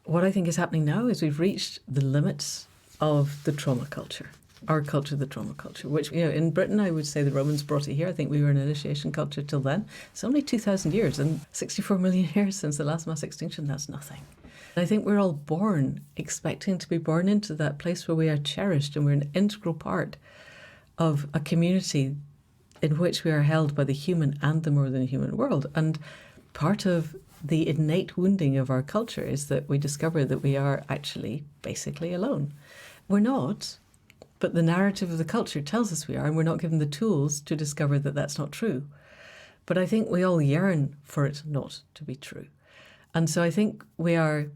what I think is happening now is we've reached the limits of the trauma culture. Our culture, the trauma culture, which, in Britain, I would say the Romans brought it here. I think we were an initiation culture till then. It's only 2,000 years and 64 million years since the last mass extinction. That's nothing. And I think we're all born expecting to be born into that place where we are cherished and we're an integral part of a community in which we are held by the human and the more than human world. And part of the innate wounding of our culture is that we discover that we are actually basically alone. We're not. But the narrative of the culture tells us we are, and we're not given the tools to discover that that's not true. But I think we all yearn for it not to be true. And so I think we are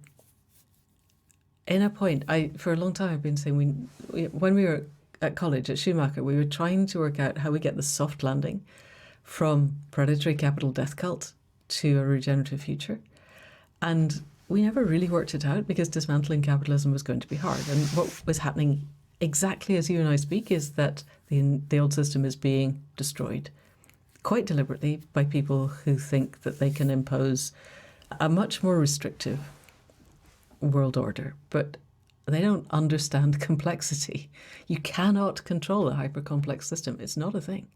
in a point, for a long time I've been saying, when we were at college at Schumacher, we were trying to work out how we get the soft landing from predatory capital death cult to a regenerative future. And we never really worked it out because dismantling capitalism was going to be hard. And what was happening exactly as you and I speak is that the old system is being destroyed quite deliberately by people who think that they can impose a much more restrictive world order, but they don't understand complexity. You cannot control a hyper-complex system. It's not a thing.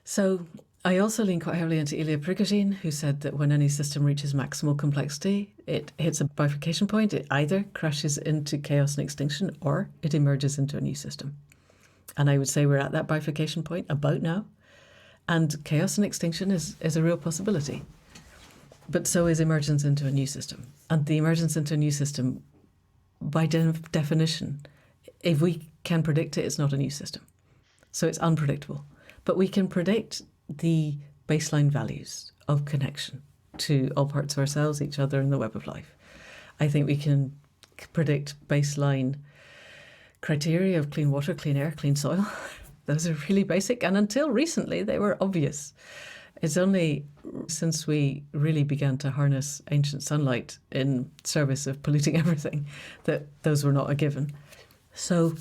So I also lean quite heavily into Prigogine, who said that when any system reaches maximal complexity, it hits a bifurcation point. It either crashes into chaos and extinction or it emerges into a new system. And I would say we're at that bifurcation point about now. And chaos and extinction is a real possibility. But so is emergence into a new system. And the emergence into a new system, by definition, if we can predict it, it's not a new system. So it's unpredictable. But we can predict the baseline values of connection to all parts of ourselves, each other, and the web of life. I think we can predict baseline criteria of clean water, clean air, clean soil. Those are really basic, and until recently they were obvious. It's only since we really began to harness ancient sunlight in service of polluting everything that those were not a given. So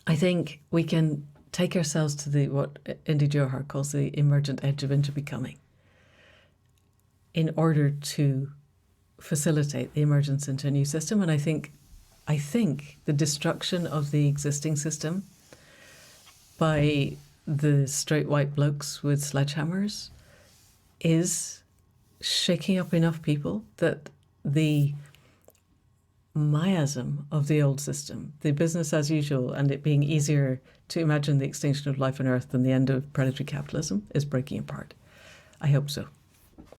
I think we can take ourselves to what Indy Johar calls the emergent edge of interbecoming in order to facilitate the emergence into a new system. And I think the destruction of the existing system by the straight white blokes with sledgehammers is shaking up enough people that the miasm of the old system, the business as usual, and it being easier to imagine the extinction of life on Earth than the end of predatory capitalism, is breaking apart. I hope so.